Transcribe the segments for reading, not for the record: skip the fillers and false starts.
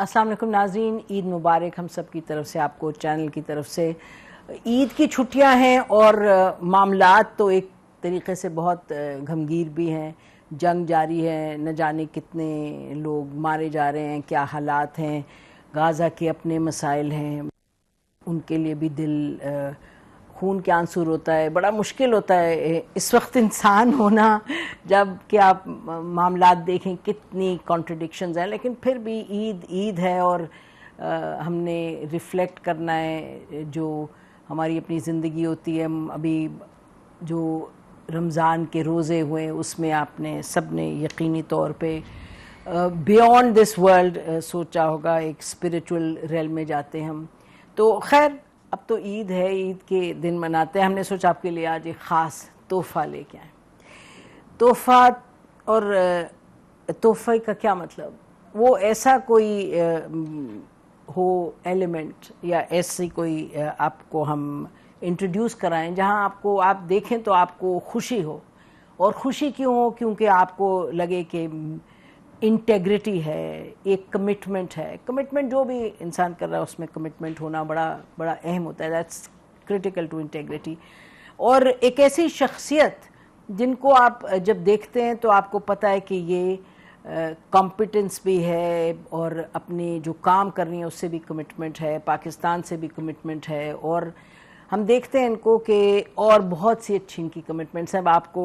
अस्सलाम वालेकुम नाज़रीन, ईद मुबारक हम सब की तरफ से, आपको चैनल की तरफ से। ईद की छुट्टियां हैं और मामलात तो एक तरीक़े से बहुत गमगीर भी हैं। जंग जारी है, न जाने कितने लोग मारे जा रहे हैं, क्या हालात हैं, गाज़ा के अपने मसाइल हैं, उनके लिए भी दिल खून के आंसू रोता है। बड़ा मुश्किल होता है इस वक्त इंसान होना, जब कि आप मामलात देखें कितनी कॉन्ट्रडिक्शंस हैं, लेकिन फिर भी ईद है और हमने रिफ़्लेक्ट करना है जो हमारी अपनी ज़िंदगी होती है। अभी जो रमज़ान के रोज़े हुए उसमें आपने सब ने यकीनी तौर पे बियॉन्ड दिस वर्ल्ड सोचा होगा, एक स्पिरिचुअल रेल में जाते हम। तो खैर अब तो ईद है, ईद के दिन मनाते हैं। हमने सोचा आपके लिए आज एक ख़ास तोहफ़ा लेके आए। तोहफ़ा और तोहफ़े का क्या मतलब, वो ऐसा कोई हो एलिमेंट या ऐसी कोई आपको हम इंट्रोड्यूस कराएं जहां आपको, आप देखें तो आपको खुशी हो। और खुशी क्यों हो? क्योंकि आपको लगे कि इंटेग्रिटी है, एक कमिटमेंट है। कमिटमेंट जो भी इंसान कर रहा है उसमें कमिटमेंट होना बड़ा बड़ा अहम होता है। That's critical to integrity. और एक ऐसी शख्सियत जिनको आप जब देखते हैं तो आपको पता है कि ये कॉम्पिटेंस भी है और अपने जो काम कर रही है उससे भी कमिटमेंट है, पाकिस्तान से भी कमिटमेंट है। और हम देखते हैं इनको कि और बहुत सी अच्छी इनकी कमिटमेंट्स हैं। अब आपको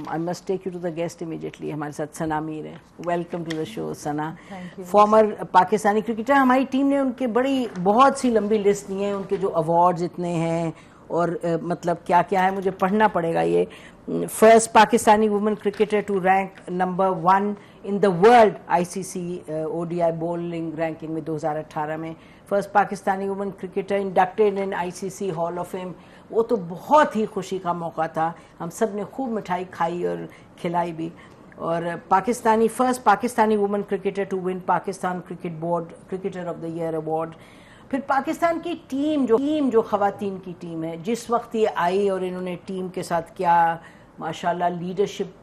I must take you to the guest immediately. हमारे साथ सना मीर है। Welcome to the show Sana. Former Pakistani cricketer. हमारी टीम ने उनके बड़ी बहुत सी लंबी लिस्ट दी है, उनके जो अवार्ड्स इतने हैं और मतलब क्या क्या है, मुझे पढ़ना पड़ेगा ये। First Pakistani women cricketer to rank number 1 in the world ICC ODI bowling ranking में 2018 में। First Pakistani women cricketer inducted in ICC hall of fame. वो तो बहुत ही खुशी का मौका था, हम सब ने खूब मिठाई खाई और खिलाई भी। और first Pakistani women cricketer to win Pakistan cricket board cricketer of the year award. फिर पाकिस्तान की टीम जो ख़वातीन की टीम है, जिस वक्त ये आई और इन्होंने टीम के साथ क्या माशाल्लाह लीडरशिप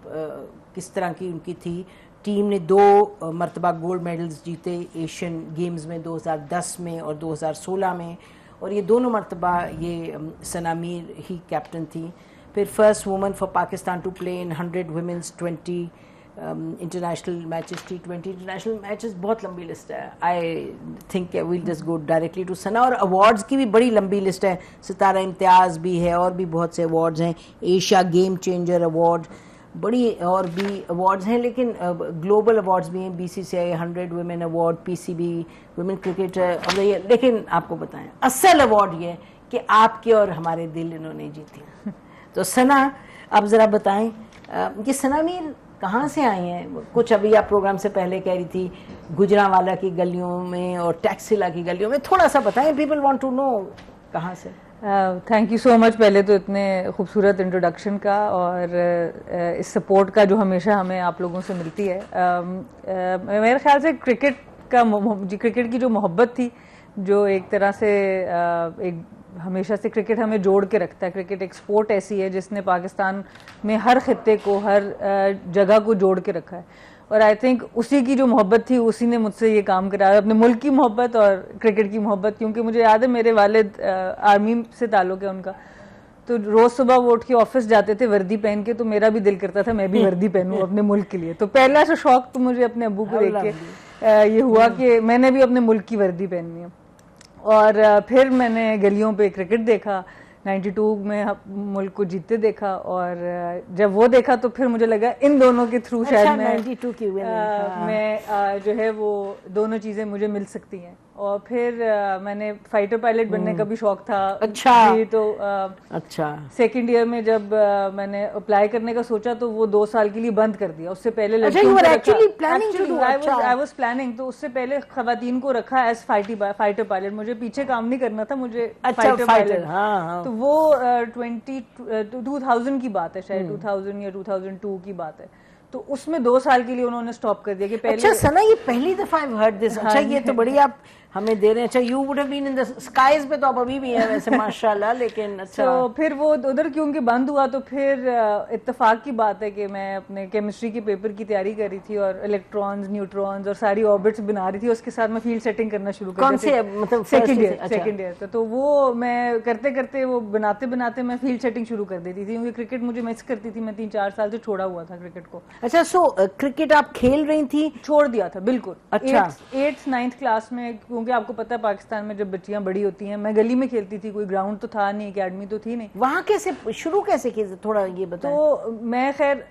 किस तरह की उनकी थी। टीम ने 2 मरतबा गोल्ड मेडल्स जीते एशियन गेम्स में, 2010 में और 2016 में। और ये दोनों मरतबा ये सना मीर ही कैप्टन थी। फिर first woman for Pakistan to play in 100 women's 20 international matches, T20 international matches. बहुत लंबी लिस्ट है। I think we'll just go directly to Sana. और अवार्ड्स की भी बड़ी लंबी लिस्ट है। सितारा इम्तियाज़ भी है और भी बहुत से अवार्ड्स हैं। एशिया गेम चेंजर अवार्ड, बड़ी और भी अवार्ड्स हैं, लेकिन ग्लोबल अवार्ड्स भी हैं। BCCI 100 women award, PCB women cricketer of the year. लेकिन आपको बताएं असल अवार्ड ये कि आपके और हमारे दिल इन्होंने जीते। तो सना, आप ज़रा बताएं ये सना मीर कहाँ से आई हैं? कुछ अभी आप प्रोग्राम से पहले कह रही थी गुजरांवाला की गलियों में और टैक्सिला की गलियों में, थोड़ा सा बताएं, पीपल वांट टू नो कहाँ से। थैंक यू सो मच पहले तो इतने खूबसूरत इंट्रोडक्शन का और इस सपोर्ट का जो हमेशा हमें आप लोगों से मिलती है। मेरे ख्याल से क्रिकेट की जो मोहब्बत थी, जो एक तरह से एक हमेशा से क्रिकेट हमें जोड़ के रखता है। क्रिकेट एक स्पोर्ट ऐसी है जिसने पाकिस्तान में हर खित्ते को, हर जगह को जोड़ के रखा है। और आई थिंक उसी की जो मोहब्बत थी उसी ने मुझसे ये काम कराया, अपने मुल्क की मोहब्बत और क्रिकेट की मोहब्बत। क्योंकि मुझे याद है मेरे वालिद आर्मी से ताल्लुक़ है उनका, तो रोज़ सुबह वो उठ के ऑफिस जाते थे वर्दी पहन के, तो मेरा भी दिल करता था मैं भी वर्दी पहनूं अपने मुल्क के लिए। तो पहला सा शौक तो मुझे अपने अब्बू को देख के ये हुआ कि मैंने भी अपने मुल्क की वर्दी पहननी है। और फिर मैंने गलियों पे क्रिकेट देखा, 92 में मुल्क को जीतते देखा। और जब वो देखा तो फिर मुझे लगा इन दोनों के थ्रू शायद 92 की मैं जो है वो दोनों चीज़ें मुझे मिल सकती हैं। और फिर मैंने फाइटर पायलट बनने का भी शौक था। अच्छा जी, तो अच्छा सेकेंड ईयर में जब मैंने अप्लाई करने का सोचा तो वो 2 साल के लिए बंद कर दिया। उससे पहले आई वाज प्लानिंग, तो उससे पहले खवातीन को रखा एज फाइटर पायलट। मुझे पीछे काम नहीं करना था, मुझे फाइटर पायलट। तो वो 2000 की बात है, शायद 2000 या 2002 की बात है। तो उसमें 2 साल के लिए उन्होंने स्टॉप कर दिया कि पहले। अच्छा सना, ये पहली दफा आई हर्ड दिस। अच्छा, ये तो बड़ी आप हमें दे रहे हैं। अच्छा, you would have been in the skies पे तो आप अभी भी हैं वैसे माशाल्लाह, लेकिन अच्छा। तो फिर वो उधर क्योंकि बंद हुआ तो फिर इत्तेफाक की बात है कि मैं अपने केमिस्ट्री के पेपर की तैयारी कर रही थी और इलेक्ट्रॉन्स, न्यूट्रॉन्स और सारी ऑर्बिट्स बना रही थी, उसके साथ मैं फील्ड सेटिंग करना शुरू कर कौन से मतलब सेकंड ईयर। तो वो मैं करते करते वो बनाते बनाते मैं फील्ड सेटिंग शुरू कर देती थी, क्योंकि क्रिकेट मुझे मिस करती थी। मैं 3-4 साल से छोड़ा हुआ था क्रिकेट को। अच्छा, सो क्रिकेट आप खेल रही थी? छोड़ दिया था बिल्कुल। अच्छा। 8th 9th क्लास में, क्योंकि आपको पता है पाकिस्तान में जब बच्चियां बड़ी होती हैं, मैं गली में खेलती थी, कोई ग्राउंड तो था नहीं, एकेडमी तो थी नहीं। वहाँ कैसे शुरू कैसे की, थोड़ा ये बताएं। तो मैं खैर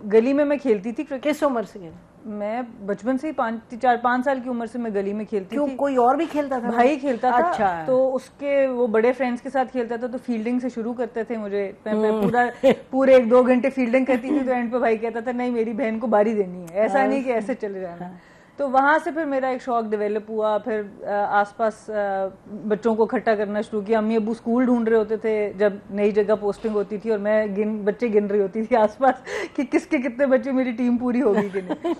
गली में मैं खेलती थी क्रिकेट। किस उम्र से? मैं बचपन से ही 5 साल की उम्र से मैं गली में खेलती थी। कोई और भी खेलता था? भाई खेलता था। अच्छा। तो उसके वो बड़े फ्रेंड्स के साथ खेलता था, तो फील्डिंग से शुरू करते थे मुझे। मैं पूरे 1-2 घंटे फील्डिंग करती थी, तो एंड पे भाई कहता था नहीं मेरी बहन को बारी देनी है, ऐसा नहीं कि ऐसे चले जाना। तो वहां से फिर मेरा एक शौक डेवलप हुआ। फिर आसपास बच्चों को इकट्ठा करना शुरू किया। अम्मी अबू स्कूल ढूंढ रहे होते थे जब नई जगह पोस्टिंग होती थी, और मैं बच्चे गिन रही होती थी आसपास कि किसके कितने बच्चे, मेरी टीम पूरी होगी कि नहीं।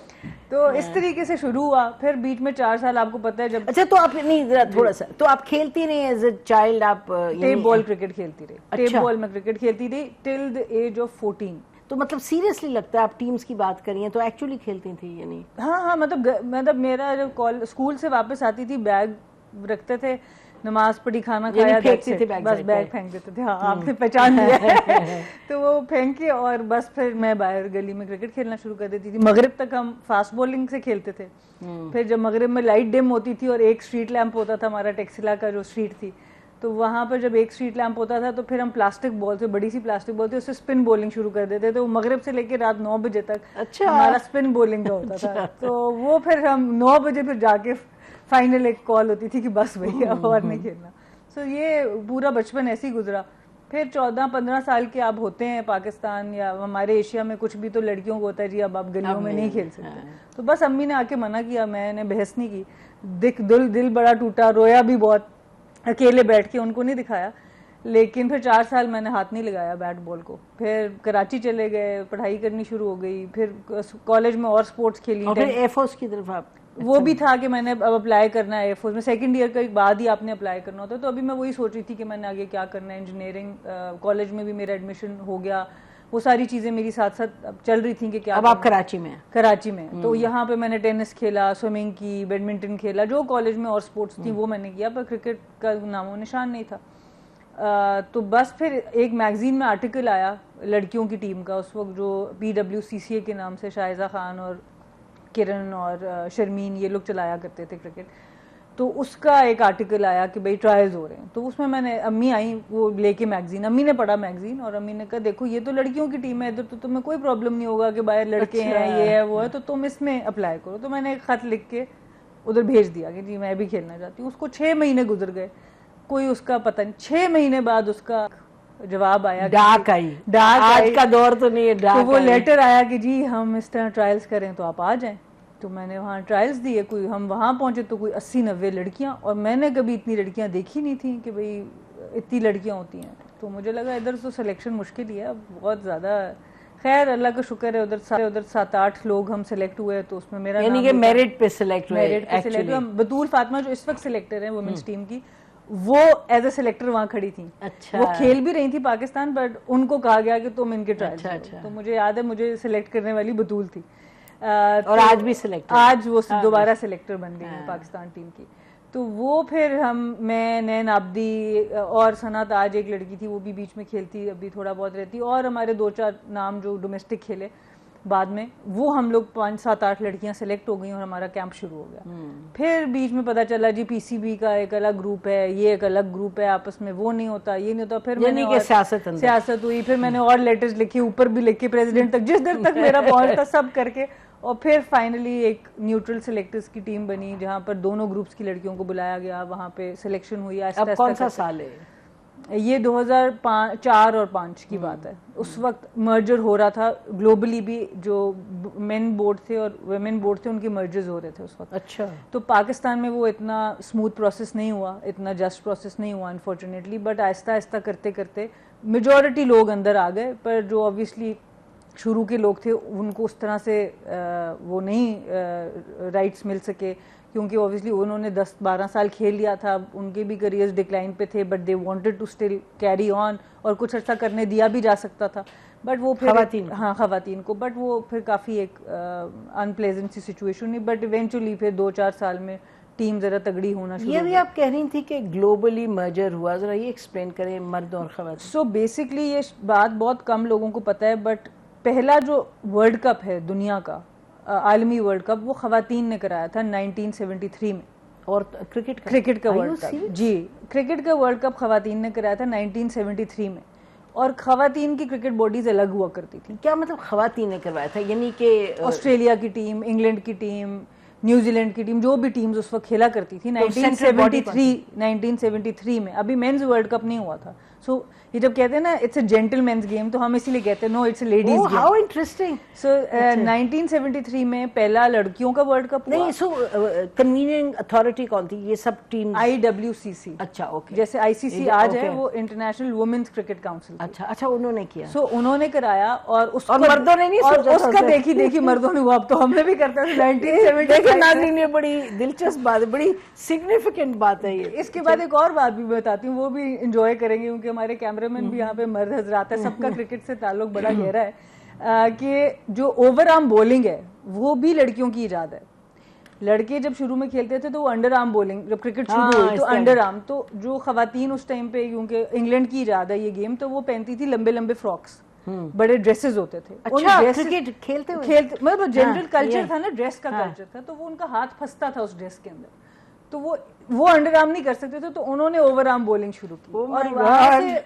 तो इस तरीके से शुरू हुआ। फिर बीच में 4 साल आपको पता है जब। अच्छा, तो आप नहीं थोड़ा सा, तो आप खेलती नहीं एज ए चाइल्ड? आप टेप बॉल क्रिकेट खेलती रही। अच्छा। टेप बॉल में क्रिकेट खेलती रही टिल द एज ऑफ 14। तो मतलब सीरियसली लगता है, आप टीम्स की बात करिए तो एक्चुअली खेलती थी यानी? हाँ, मतलब मेरा जब स्कूल से वापस आती थी, बैग रखते थे, नमाज पढ़ी, खाना खाया, फेंकते थे बैग, बस बैग फेंक देते थे। हाँ, आपने पहचान लिया है। तो वो फेंक के और बस फिर मैं बाहर गली में क्रिकेट खेलना शुरू कर देती थी। मगरिब तक हम फास्ट बॉलिंग से खेलते थे। फिर जब मगरिब में लाइट डिम होती थी और एक स्ट्रीट लैंप होता था, हमारा टेक्सिला का जो स्ट्रीट थी, तो वहां पर जब एक स्ट्रीट लैंप होता था तो फिर हम प्लास्टिक बॉल से, बड़ी सी प्लास्टिक बॉल थी, उससे स्पिन बॉलिंग शुरू कर देते थे। वो मगरिब से लेकर रात 9 बजे तक अच्छा। हमारा स्पिन बॉलिंग का होता था। तो वो फिर हम 9 बजे फिर जाके फाइनल एक कॉल होती थी कि बस भैया और नहीं खेलना। सो ये पूरा बचपन ऐसे ही गुजरा। फिर 14-15 साल के आप होते हैं पाकिस्तान या हमारे एशिया में, कुछ भी तो लड़कियों को होता है जी अब आप गलियों में नहीं खेल सकते। तो बस अम्मी ने आके मना किया, मैंने बहस नहीं की। दिल बड़ा टूटा, रोया भी बहुत, अकेले बैठ के, उनको नहीं दिखाया। लेकिन फिर 4 साल मैंने हाथ नहीं लगाया बैट बॉल को। फिर कराची चले गए, पढ़ाई करनी शुरू हो गई। फिर कॉलेज में और स्पोर्ट्स खेली। और फिर एयरफोर्स की तरफ आप? वो भी था कि मैंने अब अप्लाई करना है एयरफोर्स में। 2nd ईयर के बाद ही आपने अप्लाई करना होता है। तो अभी मैं वही सोच रही थी कि मैंने आगे क्या करना है। इंजीनियरिंग कॉलेज में भी मेरा एडमिशन हो गया। वो सारी चीजें मेरी साथ साथ चल रही थी कि क्या। अब आप कराची में? कराची में। तो यहाँ पे मैंने टेनिस खेला, स्विमिंग की, बैडमिंटन खेला, जो कॉलेज में और स्पोर्ट्स थी वो मैंने किया, पर क्रिकेट का नामो निशान नहीं था। तो बस फिर एक मैगजीन में आर्टिकल आया लड़कियों की टीम का, उस वक्त जो PWCCA के नाम से शाहिजा खान और किरण और शर्मीन ये लोग चलाया करते थे क्रिकेट। तो उसका एक आर्टिकल आया कि भाई ट्रायल्स हो रहे हैं। तो उसमें मैंने, अम्मी आई वो लेके मैगजीन, अम्मी ने पढ़ा मैगजीन और अम्मी ने कहा देखो ये तो लड़कियों की टीम है, इधर तो तुम्हें कोई प्रॉब्लम नहीं होगा कि बाहर लड़के हैं, ये है वो है, तो तुम इसमें अप्लाई करो। तो मैंने एक खत लिख के उधर भेज दिया कि जी मैं भी खेलना चाहती हूँ। उसको 6 महीने गुजर गए, कोई उसका पता नहीं। 6 महीने बाद उसका जवाब आया, डाक आई। आज का दौर तो नहीं है, डाक। तो वो लेटर आया कि जी हम इस तरह ट्रायल्स करें तो आप आ जाएं। तो मैंने वहाँ ट्रायल्स दिए। कोई हम वहाँ पहुंचे तो कोई 80-90 लड़कियां, और मैंने कभी इतनी लड़कियां देखी नहीं थी कि भाई इतनी लड़कियां होती हैं। तो मुझे लगा इधर तो सिलेक्शन मुश्किल ही है बहुत ज़्यादा। खैर अल्लाह का शुक्र है, उधर 7-8 लोग हम सिलेक्ट हुए। तो उसमें मेरा यानी कि मेरिट पे सिलेक्ट हुए। मेरिट पे सिलेक्ट हुआ। बतूल फातिमा जो इस वक्त सिलेक्टर है वुमेन्स टीम की, वो एज ए सिलेक्टर वहाँ खड़ी थी। अच्छा। वो खेल भी रही थी पाकिस्तान, बट उनको कहा गया कि तुम इनके ट्रायल्स। अच्छा। तो मुझे याद है मुझे सिलेक्ट करने वाली बतूल थी। और आज भी सिलेक्टर, आज वो दोबारा सिलेक्टर बन गई है पाकिस्तान टीम की। तो वो फिर मैं, नैन आब्दी और सना ताज एक लड़की थी, वो भी बीच में खेलती, अभी थोड़ा बहुत रहती, और हमारे 2-4 नाम जो डोमेस्टिक खेले बाद में, वो हम लोग 5-7-8 लड़कियां सिलेक्ट हो गई और हमारा कैंप शुरू हो गया। फिर बीच में पता चला जी PCB का एक अलग ग्रुप है, ये एक अलग ग्रुप है, आपस में वो नहीं होता, ये नहीं होता। फिर मैंने सियासत हुई, फिर मैंने और लेटर्स लिखे, ऊपर भी लिखे, प्रेसिडेंट तक, जिस देर तक मेरा पहुंच था सब करके। और फिर फाइनली एक न्यूट्रल सिलेक्टर्स की टीम बनी, जहाँ पर दोनों ग्रुप्स की लड़कियों को बुलाया गया, वहाँ पे सिलेक्शन हुई। अब कौन सा साल है ये? 2004 और 5 की बात है। उस वक्त मर्जर हो रहा था ग्लोबली भी, जो मेन बोर्ड थे और वुमेन बोर्ड थे उनके मर्जर्स हो रहे थे उस वक्त। अच्छा। तो पाकिस्तान में वो इतना स्मूथ प्रोसेस नहीं हुआ, इतना जस्ट प्रोसेस नहीं हुआ अनफॉर्चुनेटली, बट आहिस्ता आहिस्ता करते करते मेजॉरिटी लोग अंदर आ गए। पर जो ऑब्वियसली शुरू के लोग थे उनको उस तरह से वो नहीं राइट्स मिल सके, क्योंकि ऑब्वियसली उन्होंने 10-12 साल खेल लिया था, उनके भी करियर्स डिक्लाइन पे थे, but they wanted to still carry on, और कुछ अर्सा करने दिया भी जा सकता था, बट वो फिर खवातीन को, बट वो फिर काफ़ी एक अनप्लेजेंट सी सिचुएशन हुई, बट इवेंचुअली फिर 2-4 साल में टीम जरा तगड़ी होना शुरू। ये भी आप कह रही थी कि ग्लोबली मर्जर हुआ, जरा ये एक्सप्लेन करें, मर्द और खवातीन। सो बेसिकली ये बात बहुत कम लोगों को पता है, बट पहला जो वर्ल्ड कप है दुनिया का, आलमी वर्ल्ड कप, वो खवातीन ने कराया था 1973 में। और क्रिकेट का वर्ल्ड कप, जी, क्रिकेट का वर्ल्ड कप खवातीन ने कराया था 1973 में, और खवातीन की क्रिकेट बॉडीज अलग हुआ करती थी। क्या मतलब खवातीन ने करवाया था? यानी कि ऑस्ट्रेलिया की टीम, इंग्लैंड की टीम, न्यूजीलैंड की टीम, जो भी टीम्स उस वक्त खेला करती थी 1973 में। अभी मेंस वर्ल्ड कप नहीं हुआ था। सो ये जब कहते हैं ना इट्स अ जेंटलमैन्स गेम, तो हम इसीलिए कहते हैं no it's a ladies game. How interesting. So 1973 में पहला लड़कियों का वर्ल्ड कप नहीं, सो कन्वीनिंग अथॉरिटी कौन थी? ये सब टीम IWCC। अच्छा, ओके। जैसे ICC आज है, वो इंटरनेशनल वुमेन्स क्रिकेट काउंसिल। अच्छा, उन्होंने किया। सो उन्होंने कराया, और उसको मर्दों ने नहीं सोचा, उसका देखी मर्दों ने हुआ, अब तो हमने भी करते थे 1973। नाज़रीन, ये बड़ी दिलचस्प बात है, बड़ी सिग्निफिकेंट बात है ये। इसके बाद एक और बात भी बताती हूँ, वो भी इंजॉय करेंगे, क्योंकि हमारे कैमरामैन भी यहाँ पे मर्द हजरात है, सबका क्रिकेट से ताल्लुक बड़ा गहरा है, कि जो ओवर आर्म बॉलिंग है वो भी लड़कियों की इजाद है। लड़के जब शुरू में खेलते थे तो वो अंडर आर्म बॉलिंग, जब क्रिकेट शुरू हुई तो अंडर आर्म, तो जो खवातीन उस टाइम पे, क्योंकि इंग्लैंड की इजाद है ये गेम, तो वो पहनती थी लंबे लंबे फ्रॉक्स, बड़े ड्रेसेस होते थे। अच्छा, क्रिकेट खेलते मतलब जनरल कल्चर था ना, ड्रेस का कल्चर था, तो वो उनका हाथ फंसता था उस ड्रेस के अंदर, तो वो अंडर आर्म नहीं कर सकते थे, तो उन्होंने ओवर आर्म बॉलिंग शुरू की, और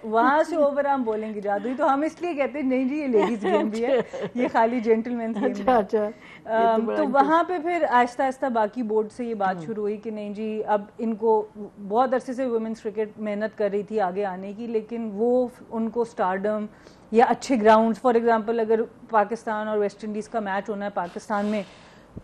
वहां से ओवर आर्म बॉलिंग की जादू हुई। तो हम इसलिए कहते हैं नहीं जी ये लेडीज गेम भी है, ये खाली जेंटलमैन गेम है। अच्छा, तो वहां पे फिर आहिस्ता आहिस्ता बाकी बोर्ड से ये बात शुरू हुई कि नहीं जी, अब इनको बहुत अरसे से वुमेन्स क्रिकेट मेहनत कर रही थी आगे आने की, लेकिन वो उनको स्टारडम या अच्छे ग्राउंड, फॉर एग्जांपल अगर पाकिस्तान और वेस्ट इंडीज का मैच होना है पाकिस्तान में,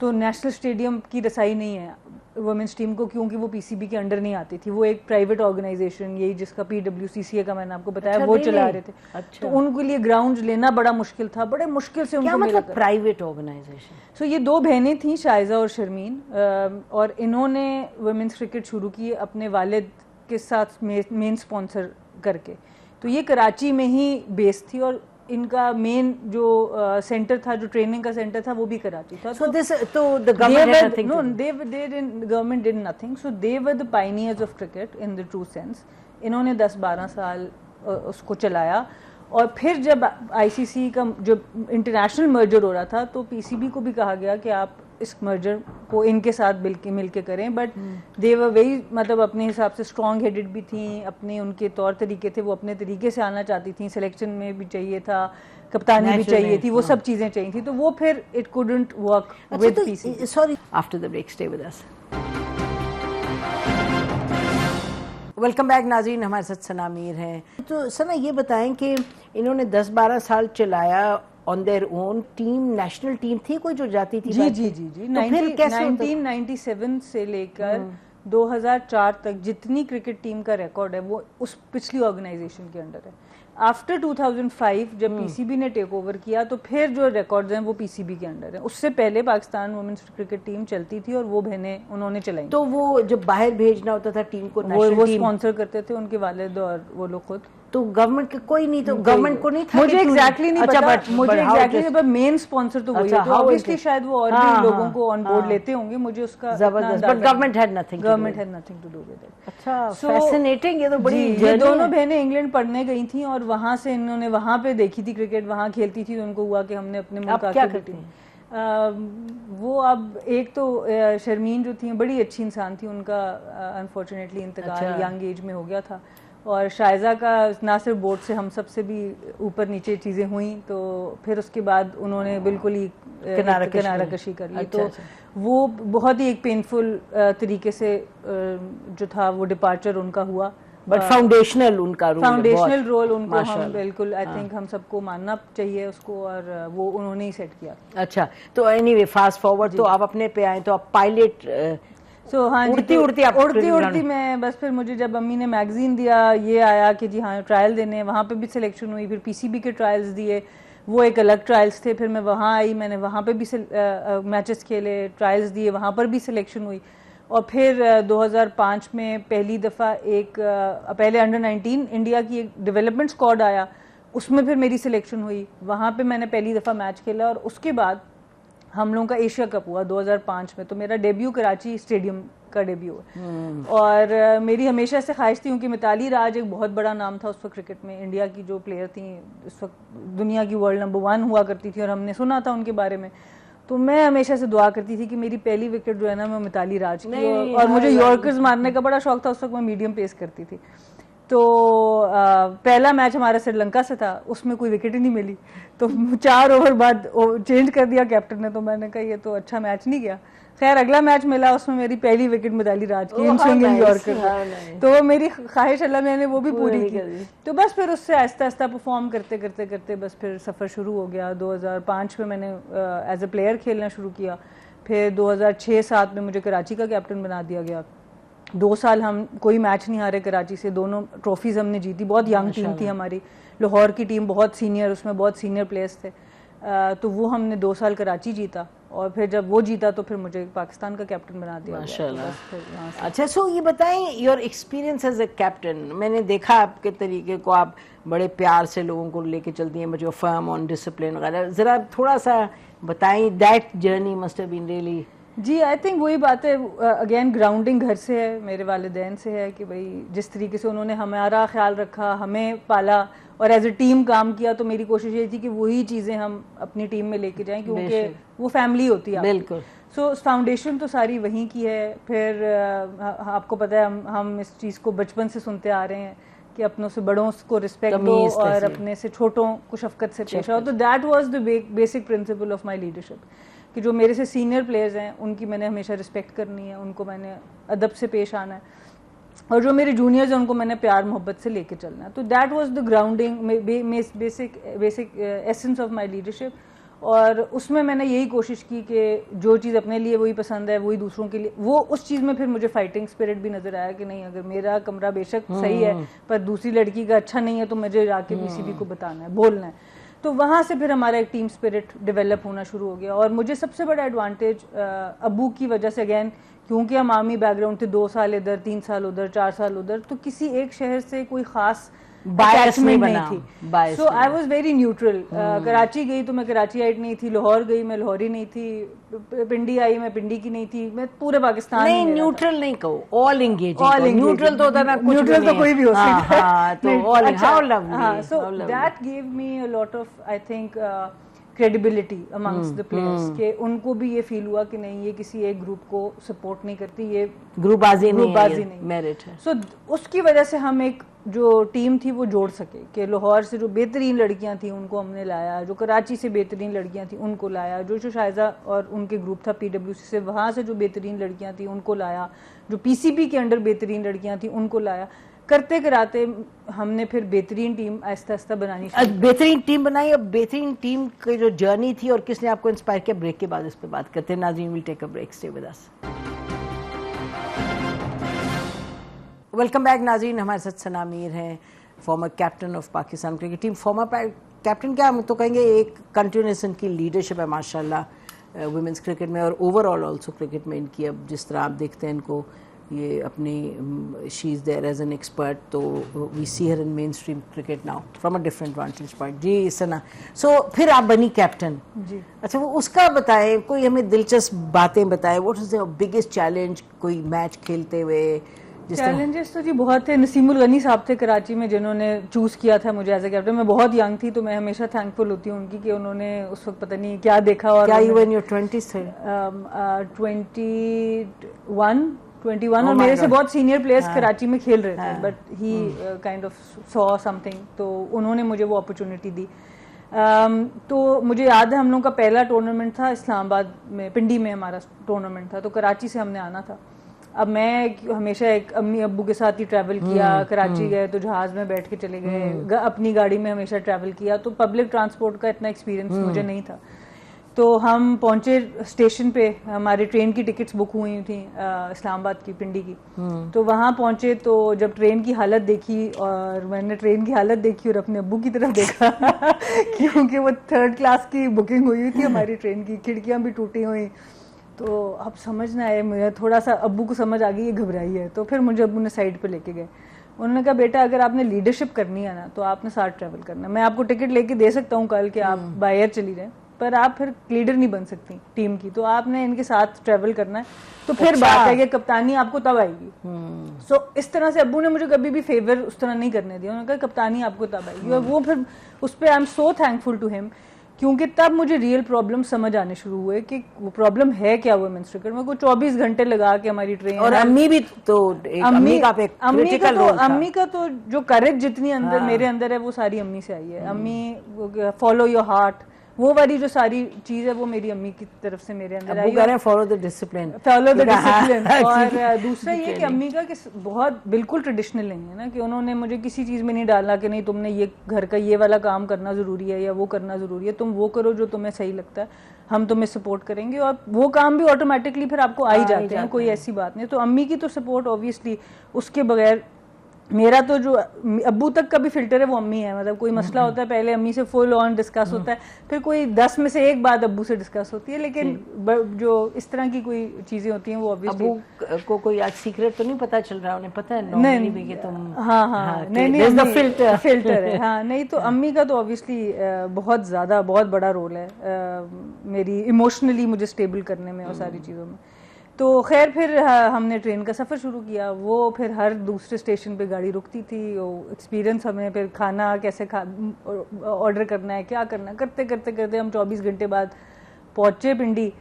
तो नेशनल स्टेडियम की रसाई नहीं है वुमेन्स टीम को, क्योंकि वो PCB के अंडर नहीं आती थी, वो एक प्राइवेट ऑर्गेनाइजेशन, यही जिसका PWCCA का मैंने आपको बताया, अच्छा, वो चला रहे थे। अच्छा। तो उनके लिए ग्राउंड लेना बड़ा मुश्किल था, बड़े मुश्किल से उनको मिला। Private organisation. सो ये दो बहनें थी, शाइजा और शर्मीन, और इन्होंने वुमेन्स क्रिकेट शुरू की अपने वालिद के साथ मेन स्पॉन्सर करके। तो ये कराची में ही बेस थी, और इनका मेन जो सेंटर था, जो ट्रेनिंग का सेंटर था, वो भी कराची था। So this, so the government had nothing. No, government did nothing. So they were the pioneers of cricket in the true sense. इन्होंने 10-12 साल उसको चलाया, और फिर जब ICC का जब इंटरनेशनल मर्जर हो रहा था, तो PCB को भी कहा गया कि आप इस मर्जर को इनके साथ मिल के करें, बट दे वर वेरी, मतलब अपने हिसाब से स्ट्रॉन्ग हेडेड भी थी, अपने उनके तौर तरीके थे, वो अपने तरीके से आना चाहती थी, सिलेक्शन में भी चाहिए था, कप्तानी भी चाहिए थी, वो सब चीजें चाहिए थी, तो वो फिर it couldn't work with PCB। Sorry, after the break stay with us. Welcome back नाज़रीन, हमारे साथ सना मीर हैं। तो सना ये बताएं कि इन्होंने 10-12 साल चलाया on their own, team national team थी कोई जो जाती थी? जी। तो फिर कैसे 1997 से लेकर 2004 तक जितनी क्रिकेट टीम का रिकॉर्ड है वो उस पिछली ऑर्गेनाइजेशन के अंडर है। आफ्टर 2005 जब PCB ने टेक ओवर किया, तो फिर जो रिकॉर्ड्स हैं वो PCB के अंडर है। उससे पहले पाकिस्तान वुमेन्स क्रिकेट टीम चलती थी, और वो बहनें उन्होंने चलाई। तो वो जब बाहर भेजना होता था टीम को, वो स्पॉन्सर करते थे उनके वालिद और वो लोग खुद। तो गवर्नमेंट के कोई नहीं, तो गवर्नमेंट को नहीं था? मुझे एग्जैक्टली नहीं पता, मुझे एग्जैक्टली, पर मेन स्पॉन्सर तो वही है, तो ऑब्वियसली शायद वो और भी लोगों को ऑन बोर्ड लेते होंगे, मुझे उसका जबरदस्त, but government had nothing to do with it. अच्छा, फैसिनेटिंग। ये तो बड़ी, ये दोनों बहनें इंग्लैंड पढ़ने गई थी, और वहां से इन्होंने वहां पे देखी थी क्रिकेट, वहां खेलती थी, तो उनको हुआ कि हमने अपने मुल्क क्या करती हैं? वो अब एक तो शर्मीन जो थी बड़ी अच्छी इंसान थी, उनका अनफॉर्चुनेटली इंतकाल यंग एज में हो गया था, और शाइजा का ना सिर्फ बोर्ड से हम सबसे भी ऊपर नीचे चीज़ें हुई, तो फिर उसके बाद उन्होंने बिल्कुल ही किनारा कशी कर ली। तो वो बहुत ही एक पेनफुल तरीके से जो था वो डिपार्चर उनका हुआ, बट फाउंडेशनल उनका रोल, फाउंडेशनल रोल उनको हम बिल्कुल आई थिंक हम सबको मानना चाहिए उसको, और वो उन्होंने ही सेट किया। अच्छा, तो एनीवे फास्ट फॉरवर्ड, तो आप अपने पे आए, तो आप पायलट हाँ, उड़ती मैं बस, फिर मुझे जब अम्मी ने मैगजीन दिया, ये आया कि जी हाँ ट्रायल देने, वहाँ पे भी सिलेक्शन हुई, फिर PCB के ट्रायल्स दिए, वो एक अलग ट्रायल्स थे, फिर मैं वहाँ आई, मैंने वहाँ पे भी मैचेस खेले, ट्रायल्स दिए, वहाँ पर भी सिलेक्शन हुई। और फिर 2005 में पहली दफ़ा पहले अंडर 19 इंडिया की एक डेवलपमेंट स्क्वाड आया, उसमें फिर मेरी सिलेक्शन हुई, वहाँ पे मैंने पहली दफ़ा मैच खेला। और उसके बाद हम लोगों का एशिया कप हुआ 2005 में, तो मेरा डेब्यू कराची स्टेडियम का डेब्यू है। और मेरी हमेशा से ख्वाहिश थी, क्योंकि मिताली राज एक बहुत बड़ा नाम था उस वक्त क्रिकेट में, इंडिया की जो प्लेयर थी उस वक्त दुनिया की वर्ल्ड नंबर 1 हुआ करती थी, और हमने सुना था उनके बारे में। तो मैं हमेशा से दुआ करती थी कि मेरी पहली विकेट जो है ना, मैं मिताली राज की, और मुझे यॉर्कर्स मारने का बड़ा शौक था, उस वक्त मैं मीडियम पेस करती थी। तो पहला मैच हमारा श्रीलंका से था, उसमें कोई विकेट ही नहीं मिली, तो 4 ओवर बाद चेंज कर दिया कैप्टन ने, तो मैंने कहा ये तो अच्छा मैच नहीं गया। खैर अगला मैच मिला, उसमें मेरी पहली विकेट मिताली राज की, इन स्विंग इन यॉर्कर, तो वो मेरी ख्वाहिश अल्लाह मैंने वो भी पूरी की। तो बस फिर उससे आहिस्ता आहिस्ता परफॉर्म करते करते करते बस फिर सफ़र शुरू हो गया। 2005 में मैंने एज ए प्लेयर खेलना शुरू किया, फिर 2006-07 में मुझे कराची का कैप्टन बना दिया गया। 2 साल हम कोई मैच नहीं हारे कराची से, दोनों ट्रॉफीज हमने जीती। बहुत यंग टीम थी हमारी, लाहौर की टीम बहुत सीनियर, उसमें बहुत सीनियर प्लेयर्स थे, तो वो हमने 2 साल कराची जीता, और फिर जब वो जीता तो फिर मुझे पाकिस्तान का कैप्टन बना दिया। माशाल्लाह। अच्छा, सो ये बताएं your experience as a captain. मैंने देखा आपके तरीके को, आप बड़े प्यार से लोगों को लेके चलती हैं, मुझे फर्म ऑन डिसिप्लिन वगैरह, ज़रा थोड़ा सा बताएं, that journey must have been really. जी, आई थिंक वही बात है, अगेन ग्राउंडिंग घर से है, मेरे वालिदैन से है, कि भाई जिस तरीके से उन्होंने हमारा ख्याल रखा, हमें पाला और एज ए टीम काम किया, तो मेरी कोशिश ये थी कि वही चीज़ें हम अपनी टीम में लेके जाएं, क्योंकि वो फैमिली होती है। बिल्कुल। सो फाउंडेशन तो सारी वहीं की है। फिर आपको पता है, हम इस चीज़ को बचपन से सुनते आ रहे हैं कि अपनों से बड़ों को रिस्पेक्ट दो और अपने से छोटों को शफकत से पेश आओ। तो that was the basic principle of my leadership, कि जो मेरे से सीनियर प्लेयर्स हैं उनकी मैंने हमेशा रिस्पेक्ट करनी है, उनको मैंने अदब से पेश आना है, और जो मेरे जूनियर्स हैं उनको मैंने प्यार मोहब्बत से लेके चलना है। तो that was the grounding, basic essence of my leadership. और उसमें मैंने यही कोशिश की कि जो चीज़ अपने लिए वही पसंद है वही दूसरों के लिए, वो उस चीज़ में फिर मुझे फाइटिंग स्पिरिट भी नजर आया कि नहीं, अगर मेरा कमरा बेशक सही है पर दूसरी लड़की का अच्छा नहीं है, तो मुझे जाके पीसीबी को बताना है, बोलना है। तो वहाँ से फिर हमारा एक टीम स्पिरिट डेवलप होना शुरू हो गया। और मुझे सबसे बड़ा एडवांटेज अबू की वजह से, अगेन क्योंकि हम आर्मी बैकग्राउंड थे, 2 साल इधर, 3 साल उधर, 4 साल उधर, तो किसी एक शहर से कोई खास अटैचमेंट नहीं थी। So I was very neutral. Karachi गई तो मैं कराचीआइट नहीं थी, लाहौर गई मैं लाहौरी नहीं थी, पिंडी आई मैं पिंडी की नहीं थी, मैं पूरे पाकिस्तान नहीं, न्यूट्रल नहीं कहो, ऑल एंगेजिंग। न्यूट्रल तो होता ना, कुछ न्यूट्रल तो कोई भी हो सकता है, तो all. How lovely. So that give me a lot of, I think, credibility amongst the players, के उनको भी ये फील हुआ कि नहीं, ये किसी एक ग्रुप को सपोर्ट नहीं करती, ये ग्रुपबाजी नहीं, मेरिट है। सो उसकी वजह से हम एक जो टीम थी वो जोड़ सके, कि लाहौर से जो बेहतरीन लड़कियां थी उनको हमने लाया, जो कराची से बेहतरीन लड़कियां थी उनको लाया, जो शायजा और उनके ग्रुप था पीडब्ल्यूसी से, वहाँ से जो बेहतरीन लड़कियां थी उनको लाया, जो पीसीबी के अंडर बेहतरीन लड़कियां थी उनको लाया। करते कराते हमने फिर बेहतरीन टीम आहिस्ता आहिस्ता बनानी शुरू। बेहतरीन टीम बनाई। और बेहतरीन टीम की जो जर्नी थी और किसने आपको इंस्पायर किया, ब्रेक के बाद इस पे बात करते हैं। नाज़रीन, will take a break, stay with us. Welcome back नाज़रीन, हमारे साथ सना मीर हैं, former captain of Pakistan cricket team. Former captain क्या, हम तो कहेंगे एक कंटिन्यूस इनकी लीडरशिप है माशाल्लाह वुमेंस क्रिकेट में, और ओवरऑल ऑल्सो क्रिकेट में इनकी, अब जिस तरह आप देखते हैं इनको, ये अपनी she is there as an expert, तो we see her in mainstream cricket now from a different vantage point. जी सना, सो फिर आप बनी कैप्टन जी। अच्छा, वो उसका बताएं, कोई हमें दिलचस्प बातें बताएं, what is the biggest challenge कोई मैच खेलते हुए? चैलेंजेस तो जी बहुत थे। नसीमुल गनी साहब थे कराची में, जिन्होंने चूज़ किया था मुझे एज ए कैप्टन। मैं बहुत यंग थी, तो मैं हमेशा थैंकफुल होती हूँ उनकी कि उन्होंने उस वक्त पता नहीं क्या देखा। और क्या यू इन योर 20s थे? 21 और मेरे से बहुत सीनियर प्लेयर्स कराची में खेल रहे थे, but he kind of saw something, तो उन्होंने मुझे वो अपॉर्चुनिटी दी। तो मुझे याद है हम लोगों का पहला टूर्नामेंट था इस्लामाबाद में, पिंडी में हमारा टूर्नामेंट था, तो कराची से हमने आना था। अब मैं हमेशा एक अम्मी अब्बू के साथ ही ट्रैवल किया, कराची गए तो जहाज में बैठ के चले गए, अपनी गाड़ी में हमेशा ट्रैवल किया, तो पब्लिक ट्रांसपोर्ट का इतना एक्सपीरियंस मुझे नहीं था। तो हम पहुंचे स्टेशन पे, हमारी ट्रेन की टिकट्स बुक हुई थी इस्लामाबाद की, पिंडी की। तो वहां पहुंचे तो जब ट्रेन की हालत देखी, और मैंने ट्रेन की हालत देखी और अपने अब्बू की तरफ देखा क्योंकि वो 3rd क्लास की बुकिंग हुई थी हमारी ट्रेन की, खिड़कियां भी टूटी हुई, तो अब समझ ना आए, मुझे थोड़ा सा अब्बू को समझ आ गई ये घबराई है, तो फिर मुझे अब्बू ने साइड पे लेके गए। उन्होंने कहा बेटा अगर आपने लीडरशिप करनी है ना तो आपने साथ ट्रैवल करना, मैं आपको टिकट लेके दे सकता हूँ कल कि आप बाय एयर चली जाए, पर आप फिर लीडर नहीं बन सकती टीम की, तो आपने इनके साथ ट्रैवल करना है। तो फिर बात है कि कप्तानी आपको तब आएगी। सो इस तरह से अब्बू ने मुझे कभी भी फेवर उस तरह नहीं करने दिया, उन्होंने कहा कप्तानी आपको तब आएगी। और वो फिर उस पर I am so thankful to him, क्योंकि तब मुझे रियल प्रॉब्लम समझ आने शुरू हुए कि वो प्रॉब्लम है क्या वुमेन्स क्रिकेट में। को 24 घंटे लगा के हमारी ट्रेन, और अम्मी भी तो अम्मी का तो जो करेज जितनी अंदर मेरे अंदर है वो सारी अम्मी से आई है। अम्मी फॉलो योर हार्ट, वो वाली जो सारी चीज है वो मेरी अम्मी की तरफ से मेरे अंदर आई है। फॉलो द डिसिप्लिन, और दूसरा ये कि अम्मी का कि बहुत बिल्कुल ट्रेडिशनल नहीं है ना, कि उन्होंने मुझे किसी चीज में नहीं डाला कि नहीं तुमने ये घर का ये वाला काम करना जरूरी है या वो करना जरूरी है, तुम वो करो जो तुम्हें सही लगता है, हम तुम्हें सपोर्ट करेंगे। और वो काम भी ऑटोमेटिकली फिर आपको आ ही जाते हैं, कोई ऐसी बात नहीं। तो अम्मी की तो सपोर्ट ऑब्वियसली, उसके बगैर मेरा तो जो अब्बू तक का भी फिल्टर है वो अम्मी है। मतलब कोई मसला होता है पहले अम्मी से फुल ऑन डिस्कस होता है, फिर कोई 10 में से एक बात अब्बू से डिस्कस होती है, लेकिन जो इस तरह की कोई चीजें होती हैं वो ऑब्वियसली। अब्बू को कोई आज सीक्रेट तो नहीं पता चल रहा, उन्हें पता है नॉर्मली भी कि तुम नहीं फिल्टर है। हाँ नहीं, तो अम्मी का तो ऑब्वियसली बहुत ज्यादा बहुत बड़ा रोल है मेरी इमोशनली मुझे स्टेबल करने में और सारी चीजों में। तो खैर फिर हमने ट्रेन का सफ़र शुरू किया। वो फिर हर दूसरे स्टेशन पे गाड़ी रुकती थी, वो एक्सपीरियंस हमें, फिर खाना कैसे ऑर्डर करना है, क्या करना है, करते करते करते हम 24 घंटे बाद पहुँचे पिंडी।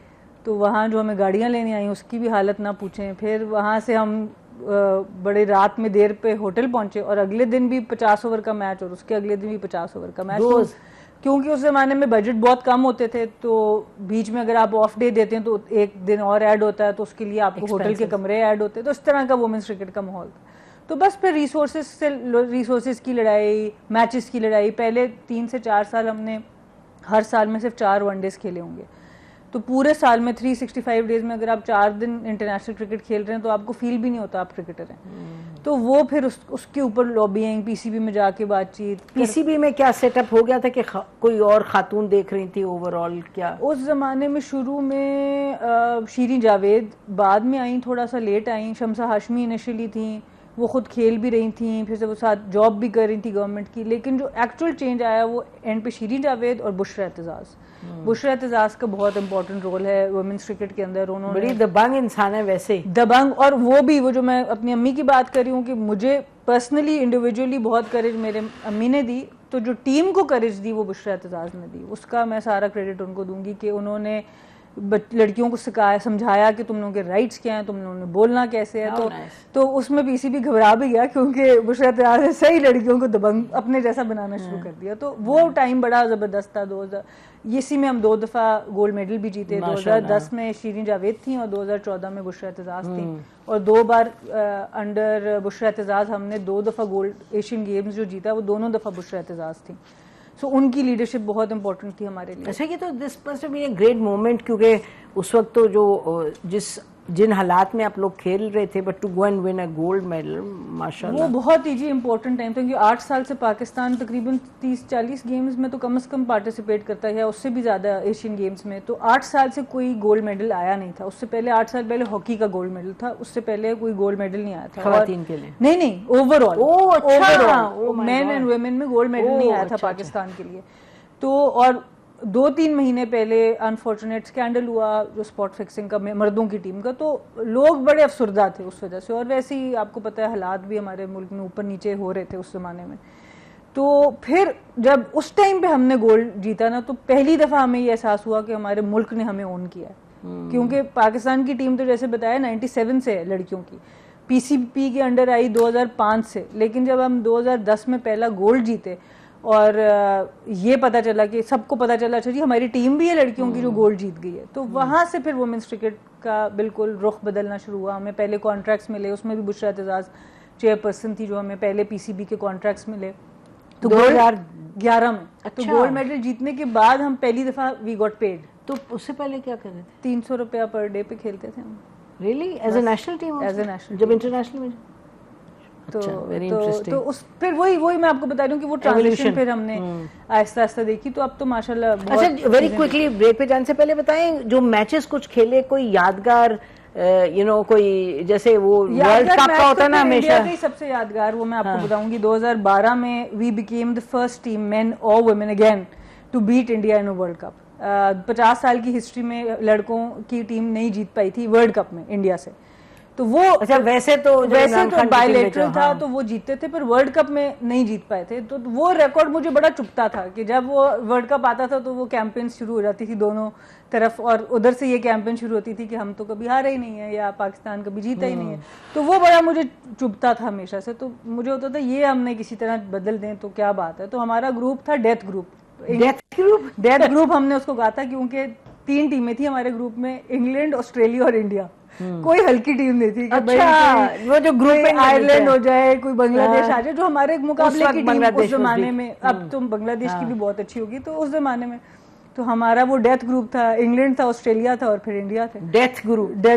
तो वहाँ जो हमें गाड़ियाँ लेने आई उसकी भी हालत ना पूछें। फिर वहाँ से हम बड़े रात में देर पे होटल पहुँचे, और अगले दिन भी 50 ओवर का मैच और उसके अगले दिन भी 50 ओवर का मैच, क्योंकि उस जमाने में बजट बहुत कम होते थे, तो बीच में अगर आप ऑफ डे देते हैं तो एक दिन और ऐड होता है, तो उसके लिए आपको होटल के कमरे ऐड होते हैं। तो इस तरह का वुमेन्स क्रिकेट का माहौल था। तो बस फिर रिसोर्सेज की लड़ाई, मैचेस की लड़ाई। पहले 3 से 4 साल हमने हर साल में सिर्फ 4 वनडेज खेले होंगे, तो पूरे साल में 365 डेज में अगर आप 4 दिन इंटरनेशनल क्रिकेट खेल रहे हैं तो आपको फील भी नहीं होता आप क्रिकेटर हैं। तो वो फिर उसके ऊपर लॉबिंग, पीसीबी में जाके बातचीत। पीसीबी में क्या सेटअप हो गया था कि कोई और खातून देख रही थी ओवरऑल? क्या उस जमाने में शुरू में शीरीन जावेद, बाद में आई, थोड़ा सा लेट आई। शमसा हाशमी इनिशियली थी, वो खुद खेल भी रही थी, फिर से वो साथ जॉब भी कर रही थी गवर्नमेंट की। लेकिन जो एक्चुअल चेंज आया वो एंड पे शीरीन जावेद और बुशरा एतजाज। बुशरा एतजाज का बहुत इंपॉर्टेंट रोल है वुमेन्स क्रिकेट के अंदर। उन्होंने बड़ी दबंग इंसान है वैसे, दबंग। और वो भी, वो जो मैं अपनी अम्मी की बात कर रही हूँ कि मुझे पर्सनली इंडिविजुअली बहुत करेज मेरे अम्मी ने दी, तो जो टीम को करेज दी वो बुशरा एतजाज ने दी। उसका मैं सारा क्रेडिट उनको दूंगी कि उन्होंने लड़कियों को सिखाया, समझाया कि तुम लोगों के राइट्स क्या हैं, तुम लोगों ने बोलना कैसे है। तो उसमें पीसीबी घबरा भी गया, क्योंकि बुशरा एतजाज ने सही लड़कियों को दबंग अपने जैसा बनाना शुरू कर दिया। तो वो टाइम बड़ा जबरदस्त था। 2000 इसी में हम 2 दफा गोल्ड मेडल भी जीते। 2010 में शीरीन जावेद थी और 2014 में बुशरा एतजाज थी, और 2 बार अंडर बुशरा एतजाज हमने 2 दफा गोल्ड एशियन गेम्स जो जीता वो दोनों दफा बुशरा एतजाज थी। सो उनकी लीडरशिप बहुत इंपॉर्टेंट थी हमारे लिए। अच्छा, कि तो this must be a great moment, क्योंकि उस वक्त तो जो जिन हालात में आप लोग खेल रहे थे, but to go and win a gold medal, माशाल्लाह, वो बहुत ही जी इंपॉर्टेंट टाइम था। क्योंकि 8 साल से पाकिस्तान तकरीबन 30-40 गेम्स में तो कम से कम पार्टिसिपेट करता है, उससे भी ज्यादा एशियन गेम्स में। तो 8 साल से कोई गोल्ड मेडल आया नहीं था। उससे पहले 8 साल पहले हॉकी का गोल्ड मेडल था, उससे पहले कोई गोल्ड मेडल नहीं आया था खवातीन के लिए। नहीं, ओवरऑल मेन एंड वुमेन में गोल्ड मेडल नहीं आया था पाकिस्तान के लिए। तो और 2-3 महीने पहले अनफॉर्चुनेट स्कैंडल हुआ जो स्पॉट फिक्सिंग का मर्दों की टीम का, तो लोग बड़े अफसरदा थे उस वजह से। और वैसे ही आपको पता है हालात भी हमारे मुल्क में ऊपर नीचे हो रहे थे उस जमाने में। तो फिर जब उस टाइम पे हमने गोल्ड जीता ना, तो पहली दफा हमें ये एहसास हुआ कि हमारे मुल्क ने हमें ओन किया है। क्योंकि पाकिस्तान की टीम तो जैसे बताया 97 से है लड़कियों की, पीसीबी के अंडर आई 2005 से। लेकिन जब हम 2010 में पहला गोल्ड जीते और ये पता चला कि सबको पता चला, अच्छा जी हमारी टीम भी है लड़कियों की जो गोल्ड जीत गई है, तो वहां से फिर वुमेन्स क्रिकेट का बिल्कुल रुख बदलना शुरू हुआ। हमें पहले कॉन्ट्रैक्ट्स मिले, उसमें भी बुशरा एतजाज चेयरपर्सन थी, जो हमें पहले पीसीबी के कॉन्ट्रैक्ट्स मिले तो 2011 में। तो गोल्ड मेडल जीतने के बाद हम पहली दफा वी गॉट पेड। तो उससे पहले क्या कर रहे थे? 300 रुपया पर डे पे खेलते थे हम। Really? As a national team? As a national. जब इंटरनेशनल में तो उस फिर वही मैं आपको बता रही हूँ कि वो ट्रांजिशन फिर हमने आहिस्ता आहिस्ता देखी, तो अब तो माशाल्लाह बहुत। अच्छा, वेरी क्विकली ब्रेक पे जाने से पहले बताएं जो मैचेस कुछ खेले, कोई यादगार कोई जैसे वो वर्ल्ड कप का होता है ना हमेशा, सबसे यादगार वो मैं आपको बताऊंगी। 2012 में we became the first team, men और women again, to beat India in world cup. 50 साल की हिस्ट्री में लड़कों की टीम नहीं जीत पाई थी वर्ल्ड कप में इंडिया से। तो वो अच्छा, वैसे तो बायलैटरल था, तो वो जीतते थे, पर वर्ल्ड कप में नहीं जीत पाए थे। तो वो रिकॉर्ड मुझे बड़ा चुभता था कि जब वो वर्ल्ड कप आता था तो वो कैंपेन शुरू हो जाती थी दोनों तरफ, और उधर से ये कैंपेन शुरू होती थी कि हम तो कभी हारे ही नहीं है या पाकिस्तान कभी जीता ही नहीं है। तो वो बड़ा मुझे चुभता था हमेशा से। तो मुझे होता था ये हमने किसी तरह बदल दें तो क्या बात है। तो हमारा ग्रुप था डेथ ग्रुप हमने उसको कहा था, क्योंकि 3 टीमें थी हमारे ग्रुप में, इंग्लैंड, ऑस्ट्रेलिया और इंडिया। कोई हल्की टीम नहीं थी कि अच्छा, वो जो ग्रुप में आयरलैंड हो जाए, कोई बांग्लादेश आ जाए, जो हमारे मुकाबले की टीम उस जमाने में। अब तो बांग्लादेश की भी बहुत अच्छी होगी, तो उस जमाने में तो हमारा वो डेथ ग्रुप था, इंग्लैंड था, ऑस्ट्रेलिया था और फिर इंडिया थे। डेथ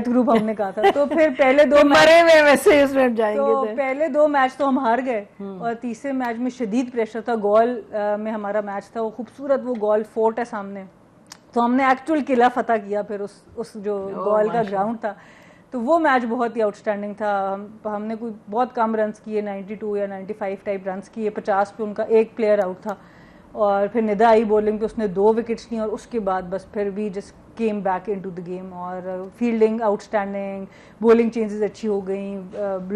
ग्रुप हमने कहा था। तो फिर पहले 2 मरे में वैसे इसमें जाएंगे तो पहले 2 मैच तो हम हार गए, और तीसरे मैच में शदीद प्रेशर था। गोल में हमारा मैच था, वो खूबसूरत वो गोल फोर्ट है सामने, तो हमने एक्चुअल किला फतह किया फिर उस जो गोल का ग्राउंड था। तो वो मैच बहुत ही आउटस्टैंडिंग था। हमने कोई बहुत कम रन्स किए, 92 या 95 टाइप रन्स किए। 50 पे उनका एक प्लेयर आउट था, और फिर निदा आई बॉलिंग पे, उसने 2 विकेट्स ली, और उसके बाद बस फिर भी just came back into the game. और फील्डिंग आउटस्टैंडिंग, बॉलिंग चेंजेस अच्छी हो गई,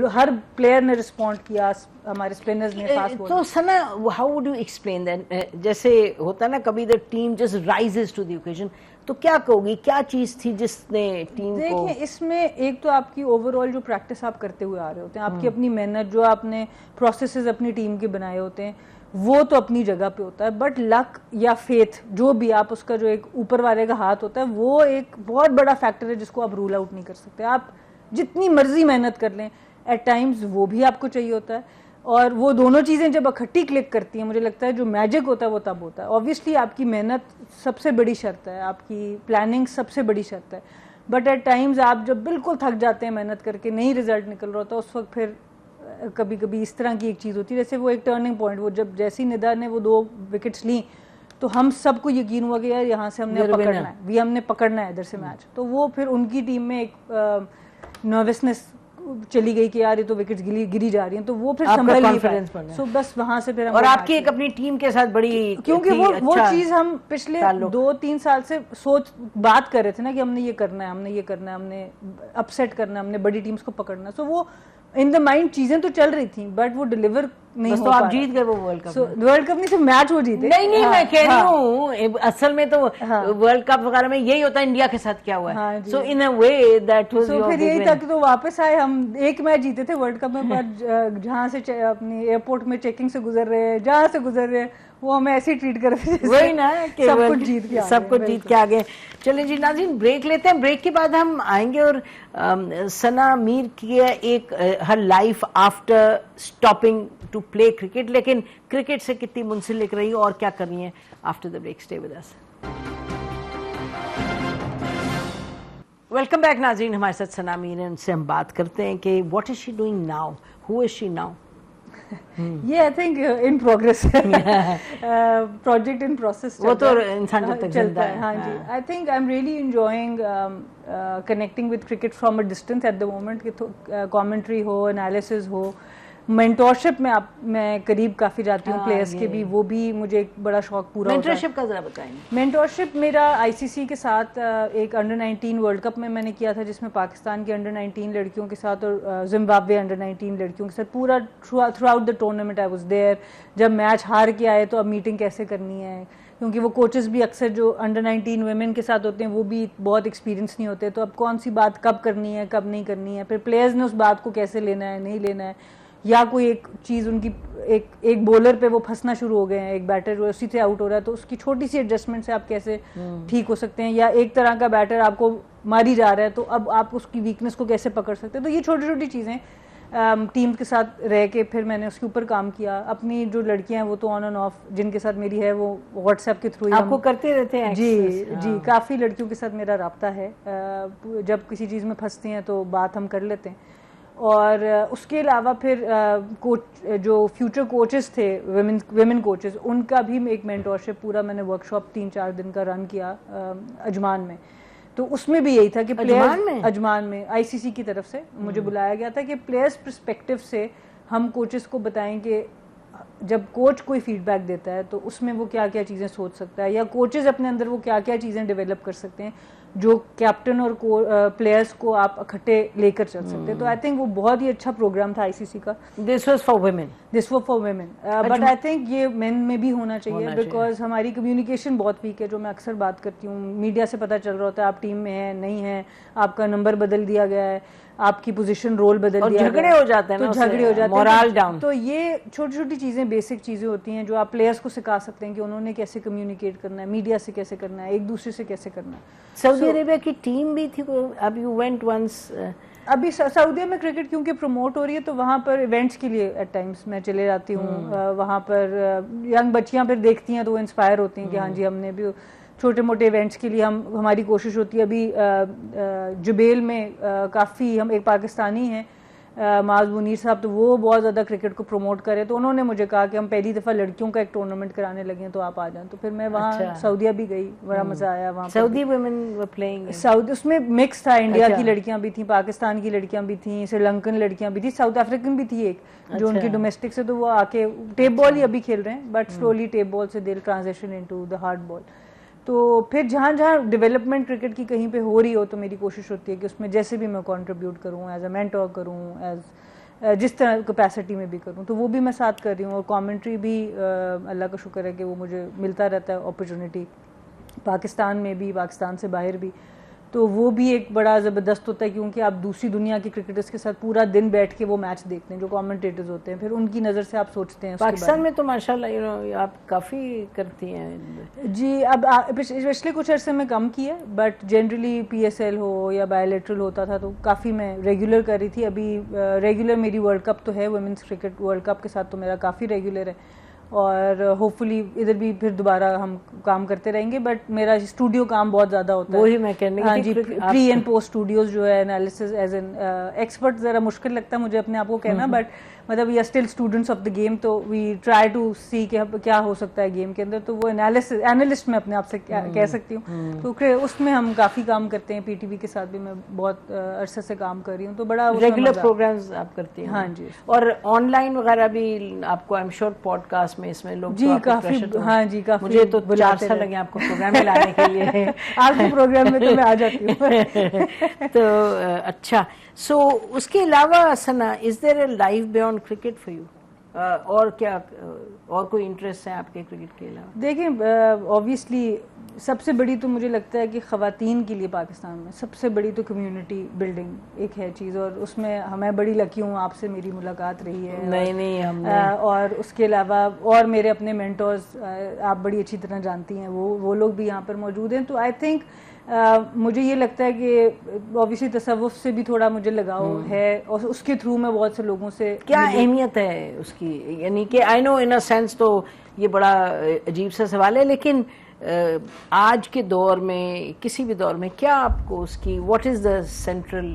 हर प्लेयर ने रिस्पॉन्ड किया, हमारे स्पिनर्स ने फास्ट बॉलिंग। तो Sana, how would you explain that? जैसे होता है ना कभी the team just rises to the occasion, तो क्या कहोगी, क्या चीज थी जिसने टीम को? देखिए, इसमें एक तो आपकी ओवरऑल जो प्रैक्टिस आप करते हुए आ रहे होते हैं, आपकी अपनी मेहनत, जो आपने प्रोसेसेस अपनी टीम के बनाए होते हैं, वो तो अपनी जगह पे होता है। बट लक या फेथ, जो भी आप उसका जो एक ऊपर वाले का हाथ होता है, वो एक बहुत बड़ा फैक्टर है जिसको आप रूल आउट नहीं कर सकते। आप जितनी मर्जी मेहनत कर लें, एट टाइम्स वो भी आपको चाहिए होता है। और वो दोनों चीज़ें जब इकट्ठी क्लिक करती हैं, मुझे लगता है जो मैजिक होता है वो तब होता है। ऑब्वियसली आपकी मेहनत सबसे बड़ी शर्त है, आपकी प्लानिंग सबसे बड़ी शर्त है, बट एट टाइम्स आप जब बिल्कुल थक जाते हैं मेहनत करके, नहीं रिजल्ट निकल रहा होता, उस वक्त फिर कभी कभी इस तरह की एक चीज़ होती है, जैसे वो एक टर्निंग पॉइंट, वो जब जैसी निदा ने वो 2 विकेट्स ली, तो हम सबको यकीन हुआ कि यार यहाँ से हमने पकड़ना है इधर से मैच। तो वो फिर उनकी टीम में एक नर्वसनेस चली गई कि यार ये तो विकेट्स गिरी जा रही हैं, तो वो फिर संभल नहीं पाए। सो बस वहां से फिर हम, और आपकी एक अपनी टीम के साथ बड़ी, क्योंकि वो चीज हम पिछले 2-3 साल से बात कर रहे थे ना कि हमने ये करना है, हमने अपसेट करना है, हमने बड़ी टीम्स को पकड़ना है। सो वो इन द माइंड चीजें तो चल रही थी, बट वो डिलीवर नहीं हो पा रहा। आप जीत गए वो वर्ल्ड कप। वर्ल्ड कप नहीं, सिर्फ मैच वो जीते। नहीं, मैं कह रही हूँ असल में तो वर्ल्ड कप वगैरह में यही होता है, इंडिया के साथ क्या हुआ है। सो इन अ वे दैट वाज योर, फिर यही था कि तो वापस आए हम, एक मैच जीते थे वर्ल्ड कप में, पर जहाँ से अपनी एयरपोर्ट में चेकिंग से गुजर रहे, जहाँ से गुजर रहे, वो हमें ऐसे ही ट्रीट कर रहे थे, वही ना कि सब कुछ जीत के आ गए। चलें जी नाज़रीन, ब्रेक लेते हैं। ब्रेक के बाद हम आएंगे और सना मीर की एक her life after stopping to play cricket, लेकिन क्रिकेट से कितनी मुंसलिक रही और क्या कर रही है। After the break, stay with us. Welcome back नाज़रीन, हमारे साथ सना मीर है, उनसे हम बात करते हैं कि what is she doing now, who is she now. ये आई थिंक इन प्रोग्रेस है, प्रोजेक्ट इन प्रोसेस, वो तो इंसान जब तक चलता है। हाँ जी, I think I am really enjoying connecting with cricket from a distance at the moment, कि कमेंट्री हो, एनालिसिस हो, मेंटोरशिप में मैं करीब काफी जाती हूँ प्लेयर्स के भी, वो भी मुझे एक बड़ा शौक पूरा होता है। मेंटोरशिप का जरा बताएंगे। मेंटोरशिप मेरा आईसीसी के साथ एक अंडर 19 वर्ल्ड कप में मैंने किया था, जिसमें पाकिस्तान की अंडर 19 लड़कियों के साथ और जिम्बाब्वे अंडर 19 लड़कियों के साथ पूरा throughout the tournament I was there. जब मैच हार के आए तो अब मीटिंग कैसे करनी है, क्योंकि वो कोचेस भी अक्सर जो अंडर 19 वुमेन के साथ होते हैं वो भी बहुत एक्सपीरियंस नहीं होते, तो अब कौन सी बात कब करनी है, कब नहीं करनी है, फिर प्लेयर्स ने उस बात को कैसे लेना है, नहीं लेना है, या कोई एक चीज़ उनकी एक बॉलर पे वो फंसना शुरू हो गए हैं, एक बैटर जो उसी से आउट हो रहा है, तो उसकी छोटी सी एडजस्टमेंट से आप कैसे ठीक हो सकते हैं, या एक तरह का बैटर आपको मारी जा रहा है तो अब आप उसकी वीकनेस को कैसे पकड़ सकते हैं। तो ये छोटी छोटी चीज़ें टीम के साथ रह के फिर मैंने उसके ऊपर काम किया। अपनी जो लड़कियां हैं वो तो ऑन एंड ऑफ जिनके साथ मेरी है वो व्हाट्सएप के थ्रू आपको करते रहते हैं। जी, काफ़ी लड़कियों के साथ मेरा राब्ता है, जब किसी चीज़ में फंसती हैं तो बात हम कर लेते हैं। और उसके अलावा फिर कोच जो फ्यूचर कोचेस थे वेमेन कोचेस, उनका भी एक मेंटोरशिप पूरा मैंने वर्कशॉप 3-4 दिन का रन किया अजमान में। तो उसमें भी यही था कि प्लेयर्स अजमान में आईसीसी की तरफ से मुझे बुलाया गया था कि प्लेयर्स पर्सपेक्टिव से हम कोचेस को बताएं कि जब कोच कोई फीडबैक देता है तो उसमें वो क्या क्या चीज़ें सोच सकता है, या कोचेस अपने अंदर वो क्या क्या चीज़ें डेवलप कर सकते हैं जो कैप्टन और प्लेयर्स को आप इकट्ठे लेकर चल सकते हैं। तो आई थिंक वो बहुत ही अच्छा प्रोग्राम था आईसीसी का। This was for women, but I think ये मेन में भी होना चाहिए बिकॉज हमारी कम्युनिकेशन बहुत वीक है, जो मैं अक्सर बात करती हूँ। मीडिया से पता चल रहा होता है आप टीम में है नहीं है, आपका नंबर बदल दिया गया है, आपकी पोजीशन रोल बदल दिया, झगड़े हो जाते हैं, तो झगड़े हो जाते हैं, मोरल डाउन। तो ये छोटी छोटी चीजें, बेसिक चीजें होती हैं जो आप प्लेयर्स को सिखा सकते हैं कि उन्होंने कैसे कम्युनिकेट करना है, मीडिया से कैसे करना है, एक दूसरे से कैसे करना है। सऊदी अरेबिया की टीम भी थी, अब यू वेंट वंस। अभी सऊदी में क्रिकेट क्योंकि प्रमोट हो रही है तो वहाँ पर इवेंट्स के लिए एट टाइम्स मैं चले जाती हूँ। वहाँ पर यंग बच्चियाँ फिर देखती हैं तो वो इंस्पायर होती हैं कि हाँ जी हमने भी छोटे मोटे इवेंट्स के लिए हमारी कोशिश होती है। अभी जुबेल में काफ़ी हम एक पाकिस्तानी हैं माज मुनीर साहब, तो वो बहुत ज़्यादा क्रिकेट को प्रमोट करे, तो उन्होंने मुझे कहा कि हम पहली दफ़ा लड़कियों का एक टूर्नामेंट कराने लगे हैं तो आप आ जाएं। तो फिर मैं वहाँ सऊदीया भी गई, बड़ा मज़ा आया वहाँ। Saudi women were playing, Saudi उसमें मिक्स था, इंडिया की लड़कियाँ भी थी, पाकिस्तान की लड़कियाँ भी थी, श्रीलंकन लड़कियाँ भी थी, साउथ अफ्रीकन भी थी एक जो उनकी डोमेस्टिक से, तो वो आके टेप बॉल ही अभी खेल रहे हैं, बट स्लोली टेप बॉल से they transition into the hard ball. तो फिर जहाँ जहाँ डेवलपमेंट क्रिकेट की कहीं पे हो रही हो तो मेरी कोशिश होती है कि उसमें जैसे भी मैं कंट्रीब्यूट करूँ, एज अ मेंटोर करूँ, एज जिस तरह कैपेसिटी में भी करूँ, तो वो भी मैं साथ कर रही हूँ। और कमेंट्री भी अल्लाह का शुक्र है कि वो मुझे मिलता रहता है अपॉर्चुनिटी, पाकिस्तान में भी, पाकिस्तान से बाहर भी, तो वो भी एक बड़ा ज़बरदस्त होता है क्योंकि आप दूसरी दुनिया के क्रिकेटर्स के साथ पूरा दिन बैठ के वो मैच देखते हैं जो कमेंटेटर्स होते हैं, फिर उनकी नज़र से आप सोचते हैं। पाकिस्तान में तो माशाल्लाह आप काफ़ी करती हैं जी। अब पिछले कुछ अरसे में कम की है, बट जनरली PSL हो या बायोलेटरल होता था तो काफ़ी मैं रेगुलर कर रही थी। अभी रेगुलर मेरी वर्ल्ड कप तो है, वुमेंस क्रिकेट वर्ल्ड कप के साथ तो मेरा काफ़ी रेगुलर है, और होपफुली इधर भी फिर दोबारा हम काम करते रहेंगे। बट मेरा स्टूडियो काम बहुत ज़्यादा होता है, वही मैं कहने हाँ जी, प्री एंड पोस्ट स्टूडियोज जो है, एनालिसिस एज एन एक्सपर्ट ज़रा मुश्किल लगता है मुझे अपने आप को कहना, बट मतलब we are still students of the game, तो वी ट्राई टू सी कि क्या हो सकता है गेम के अंदर, तो वो एनालिस्ट मैं अपने आप से कह सकती हूँ। तो उसमें हम काफ़ी काम करते हैं, PTV के साथ भी मैं बहुत अरसे से काम कर रही हूँ, तो बड़ा रेगुलर प्रोग्राम्स आप करती हैं। हाँ जी। और ऑनलाइन वगैरह भी आपको, आई एम श्योर पॉडकास्ट में इसमें लोग जी काफ़ी, हाँ जी काफ़ी, मुझे तो 4 साल लगे आपको प्रोग्राम में लाने के लिए। आपके प्रोग्राम में तो मैं आ जाती हूँ। तो अच्छा, सो उसके अलावा Sana, is there a life beyond cricket for you? और क्या और कोई इंटरेस्ट है आपके क्रिकेट के अलावा? देखिए ऑब्वियसली सबसे बड़ी तो मुझे लगता है कि ख़वातीन के लिए पाकिस्तान में सबसे बड़ी तो कम्युनिटी बिल्डिंग एक है चीज़, और उसमें मैं बड़ी लकी हूँ, आपसे मेरी मुलाकात रही है। नहीं हमने और उसके अलावा और मेरे अपने मेंटर्स आप बड़ी अच्छी तरह जानती हैं, वो लोग भी यहाँ पर मौजूद हैं। तो आई थिंक मुझे ये लगता है कि ऑब्वियसली तसव्वुफ से भी थोड़ा मुझे लगाव है, और उसके थ्रू मैं बहुत से लोगों से, क्या अहमियत है उसकी? यानी कि I know in a sense तो ये बड़ा अजीब सा सवाल है, लेकिन आज के दौर में, किसी भी दौर में, क्या आपको उसकी, what is the central?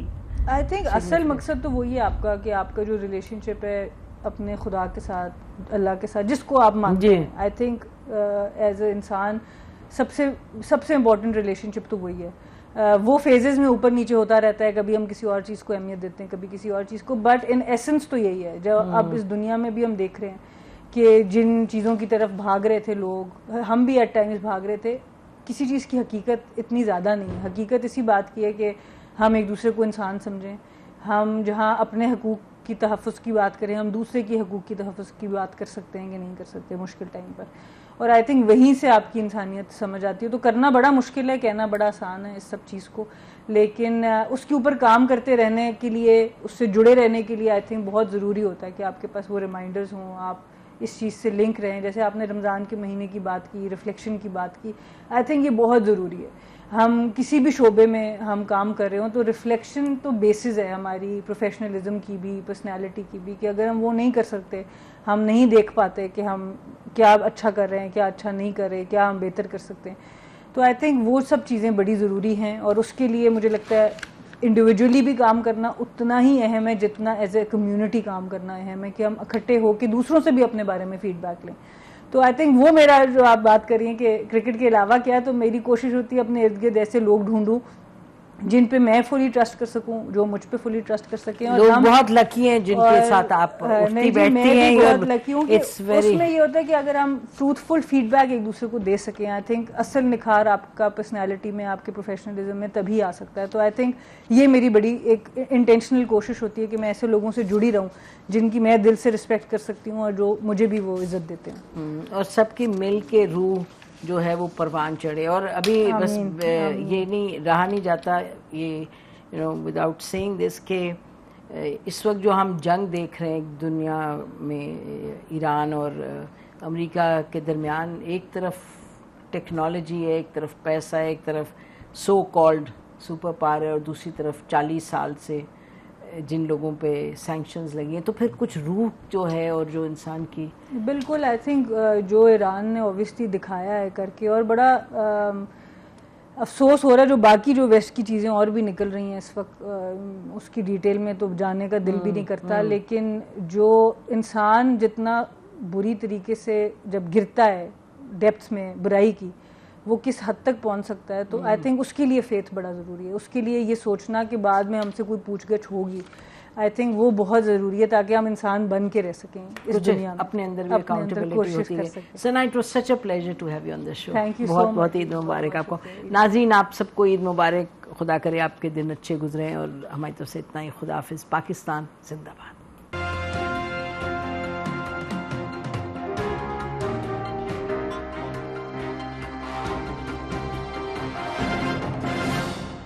I think असल मकसद तो वही है आपका कि आपका जो रिलेशनशिप है अपने खुदा के साथ, अल्लाह के साथ, जिसको आप मानते हैं, आई थिंक एज ए इंसान सबसे इम्पोर्टेंट रिलेशनशिप तो वही है। वो फेजेस में ऊपर नीचे होता रहता है, कभी हम किसी और चीज़ को अहमियत देते हैं, कभी किसी और चीज़ को, बट इन एसेंस तो यही है। जब अब इस दुनिया में भी हम देख रहे हैं कि जिन चीज़ों की तरफ भाग रहे थे लोग, हम भी एट टाइम्स भाग रहे थे, किसी चीज़ की हकीकत इतनी ज़्यादा नहीं है। हकीकत इसी बात की है कि हम एक दूसरे को इंसान समझें, हम जहाँ अपने हकूक़ की तहफ़्फ़ुज़ की बात करें, हम दूसरे की हकूक़ की तहफ़्फ़ुज़ की बात कर सकते हैं कि नहीं कर सकते मुश्किल टाइम पर। और आई थिंक वहीं से आपकी इंसानियत समझ आती है। तो करना बड़ा मुश्किल है, कहना बड़ा आसान है इस सब चीज़ को, लेकिन उसके ऊपर काम करते रहने के लिए, उससे जुड़े रहने के लिए आई थिंक बहुत ज़रूरी होता है कि आपके पास वो रिमाइंडर्स हों, आप इस चीज़ से लिंक रहें। जैसे आपने रमज़ान के महीने की बात की, रिफ्लेक्शन की बात की, आई थिंक ये बहुत ज़रूरी है। हम किसी भी शोबे में हम काम कर रहे हो तो रिफ्लेक्शन तो बेसिस है हमारी प्रोफेशनलिज्म की भी, पर्सनैलिटी की भी, कि अगर हम वो नहीं कर सकते, हम नहीं देख पाते कि हम क्या अच्छा कर रहे हैं, क्या अच्छा नहीं कर रहे, क्या हम बेहतर कर सकते हैं, तो आई थिंक वो सब चीज़ें बड़ी ज़रूरी हैं। और उसके लिए मुझे लगता है इंडिविजुअली भी काम करना उतना ही अहम है जितना एज ए कम्युनिटी काम करना अहम है, कि हम इकट्ठे होकर दूसरों से भी अपने बारे में फीडबैक लें। तो आई थिंक वो मेरा, जो आप बात कर रही हैं कि क्रिकेट के अलावा क्या है, तो मेरी कोशिश होती है अपने इर्द गिर्द ऐसे लोग ढूंढूं जिन पे मैं फुली ट्रस्ट कर सकूं, जो मुझ पे फुली ट्रस्ट कर सकें। और लोग हम बहुत लकी हैं जिनके साथ आप उठती बैठती हैं। बहुत लकी हूं कि उसमें ये होता है कि अगर हम ट्रूथफुल फीडबैक एक दूसरे को दे सकें, आई थिंक असल निखार आपका पर्सनैलिटी में, आपके प्रोफेशनलिज्म में तभी आ सकता है। तो आई थिंक ये मेरी बड़ी एक इंटेंशनल कोशिश होती है कि मैं ऐसे लोगों से जुड़ी रहूं जिनकी मैं दिल से रिस्पेक्ट कर सकती हूँ और जो मुझे भी वो इज्जत देते हैं। और सबकी मिल के रूह जो है वो परवान चढ़े। और अभी बस ये नहीं रहा नहीं जाता, ये विदाउट सेइंग दिस, के इस वक्त जो हम जंग देख रहे हैं दुनिया में, ईरान और अमेरिका के दरमियान, एक तरफ टेक्नोलॉजी है, एक तरफ पैसा है, एक तरफ सो कॉल्ड सुपर पावर है, और दूसरी तरफ 40 साल से जिन लोगों पे सैंक्शंस लगी हैं, तो फिर कुछ रूह जो है और जो इंसान की, बिल्कुल आई थिंक जो ईरान ने ऑब्वियसली दिखाया है करके, और बड़ा अफसोस हो रहा है जो बाकी जो वेस्ट की चीज़ें और भी निकल रही हैं इस वक्त, उसकी डिटेल में तो जाने का दिल भी नहीं करता, लेकिन जो इंसान जितना बुरी तरीके से जब गिरता है डेप्थ में बुराई की, वो किस हद तक पहुंच सकता है। तो आई थिंक उसके लिए फेथ बड़ा ज़रूरी है, उसके लिए ये सोचना कि बाद में हमसे कोई पूछगछ होगी, आई थिंक वो बहुत ज़रूरी है ताकि हम इंसान बन के रह सकें इस दुनिया में, अपने अंदर भी अकाउंटेबिलिटी होती है। Sana, it was such a pleasure to have you on this show. Thank you, बहुत बहुत ईद मुबारक आपको। नाज़रीन, आप सबको ईद मुबारक, खुदा करे आपके दिन अच्छे गुजरें, और हमारी तरफ से इतना ही। खुदा हाफिज़। पाकिस्तान जिंदाबाद।